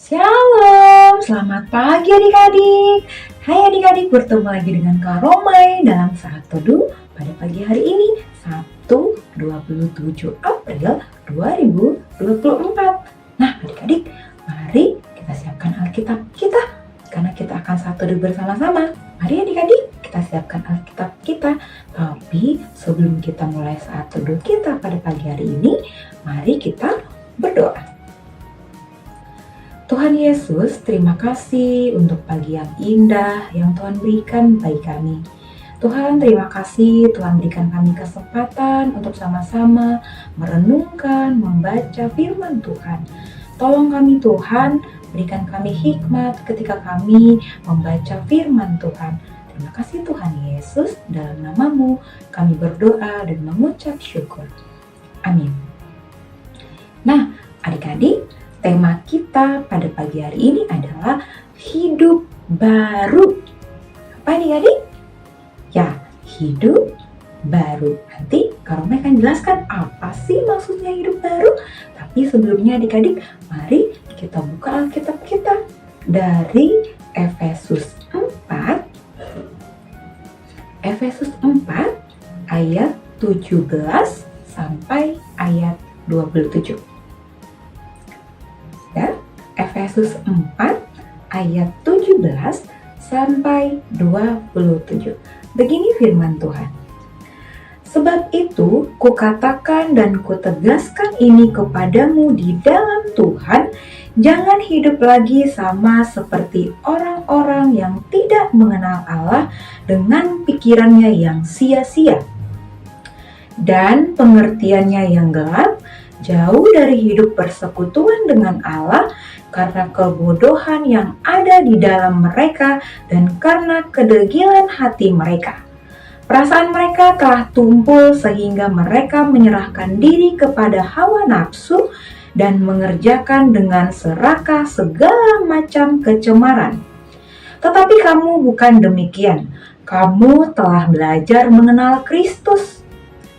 Shalom, selamat pagi adik-adik. Hai adik-adik, bertemu lagi dengan Kak Romai dalam Saat Teduh pada pagi hari ini, Sabtu 27 April 2024. Nah adik-adik, mari kita siapkan Alkitab kita, karena kita akan Saat Teduh bersama-sama. Mari adik-adik, kita siapkan Alkitab kita. Tapi sebelum kita mulai Saat Teduh kita pada pagi hari ini, mari kita berdoa. Tuhan Yesus, terima kasih untuk pagi yang indah yang Tuhan berikan bagi kami. Tuhan, terima kasih Tuhan berikan kami kesempatan untuk sama-sama merenungkan, membaca firman Tuhan. Tolong kami Tuhan, berikan kami hikmat ketika kami membaca firman Tuhan. Terima kasih Tuhan Yesus, dalam nama-Mu kami berdoa dan mengucap syukur. Amin. Nah, adik-adik, tema kita pada pagi hari ini adalah hidup baru. Apa adik-adik? Ya, hidup baru. Nanti Kak Romai akan jelaskan apa sih maksudnya hidup baru. Tapi sebelumnya adik-adik, mari kita buka Alkitab kita dari Efesus 4. Efesus 4 ayat 17 sampai ayat 27. Efesus 4 ayat 17 sampai 27. Begini firman Tuhan. Sebab itu kukatakan dan kutegaskan ini kepadamu di dalam Tuhan, jangan hidup lagi sama seperti orang-orang yang tidak mengenal Allah dengan pikirannya yang sia-sia dan pengertiannya yang gelap, jauh dari hidup persekutuan dengan Allah karena kebodohan yang ada di dalam mereka dan karena kedegilan hati mereka. Perasaan mereka telah tumpul sehingga mereka menyerahkan diri kepada hawa nafsu dan mengerjakan dengan serakah segala macam kecemaran. Tetapi kamu bukan demikian. Kamu telah belajar mengenal Kristus.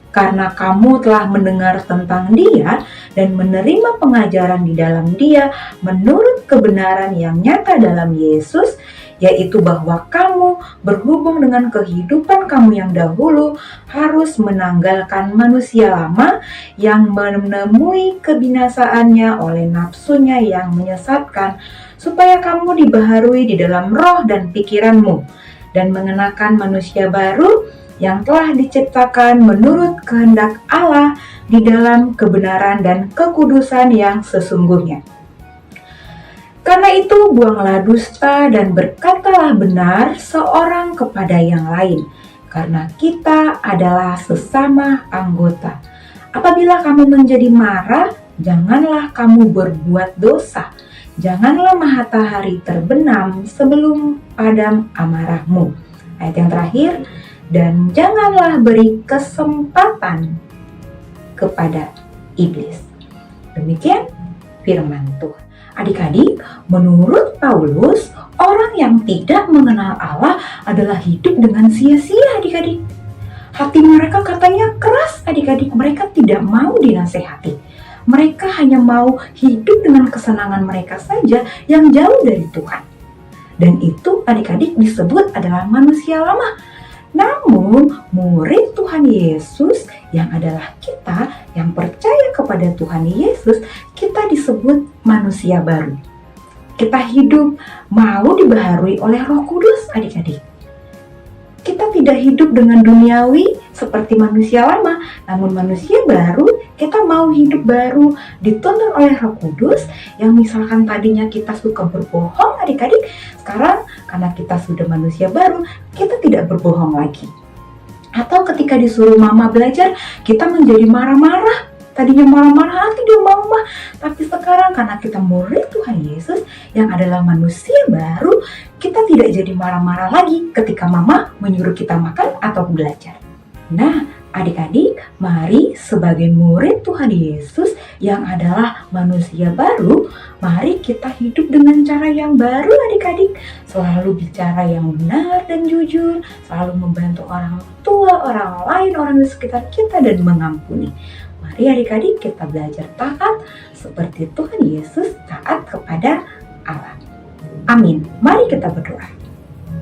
Karena kamu telah mendengar tentang Dia dan menerima pengajaran di dalam Dia menurut kebenaran yang nyata dalam Yesus, yaitu bahwa kamu berhubung dengan kehidupan kamu yang dahulu harus menanggalkan manusia lama yang menemui kebinasaannya oleh nafsunya yang menyesatkan, supaya kamu dibaharui di dalam roh dan pikiranmu dan mengenakan manusia baru yang telah diciptakan menurut kehendak Allah di dalam kebenaran dan kekudusan yang sesungguhnya. Karena itu buanglah dusta dan berkatalah benar seorang kepada yang lain, karena kita adalah sesama anggota. Apabila kamu menjadi marah, janganlah kamu berbuat dosa. Janganlah matahari terbenam sebelum padam amarahmu. Ayat yang terakhir, dan janganlah beri kesempatan kepada iblis. Demikian firman Tuhan. Adik-adik, menurut Paulus, orang yang tidak mengenal Allah adalah hidup dengan sia-sia adik-adik. Hati mereka katanya keras adik-adik, mereka tidak mau dinasehati. Mereka hanya mau hidup dengan kesenangan mereka saja yang jauh dari Tuhan. Dan itu adik-adik disebut adalah manusia lama. Namun, murid Tuhan Yesus yang adalah kita yang percaya kepada Tuhan Yesus, kita disebut manusia baru. Kita hidup mau dibaharui oleh Roh Kudus, adik-adik. Kita tidak hidup dengan duniawi seperti manusia lama, namun manusia baru, kita mau hidup baru, dituntun oleh Roh Kudus, yang misalkan tadinya kita suka berbohong adik-adik, sekarang karena kita sudah manusia baru, kita tidak berbohong lagi. Atau ketika disuruh mama belajar, kita menjadi marah-marah. Tadinya marah-marah, tidak mau mah. Tapi sekarang karena kita murid Tuhan Yesus yang adalah manusia baru, kita tidak jadi marah-marah lagi ketika mama menyuruh kita makan atau belajar. Nah, adik-adik, mari sebagai murid Tuhan Yesus yang adalah manusia baru, mari kita hidup dengan cara yang baru adik-adik. Selalu bicara yang benar dan jujur, selalu membantu orang tua, orang lain, orang di sekitar kita dan mengampuni. Mari adik-adik kita belajar taat seperti Tuhan Yesus taat kepada Amin. Mari kita berdoa.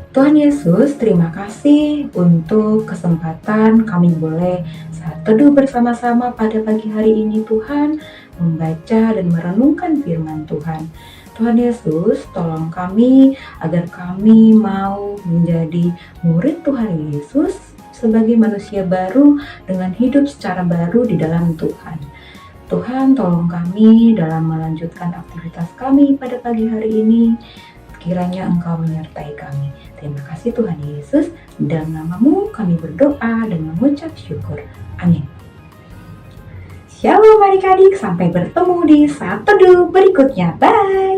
Tuhan Yesus, terima kasih untuk kesempatan kami boleh saat teduh bersama-sama pada pagi hari ini Tuhan, membaca dan merenungkan firman Tuhan. Tuhan Yesus, tolong kami agar kami mau menjadi murid Tuhan Yesus sebagai manusia baru dengan hidup secara baru di dalam Tuhan. Tuhan, tolong kami dalam melanjutkan aktivitas kami pada pagi hari ini. Kiranya Engkau menyertai kami. Terima kasih Tuhan Yesus. Dalam nama-Mu kami berdoa dan mengucap syukur. Amin. Shalom adik-adik, sampai bertemu di saat teduh berikutnya. Bye.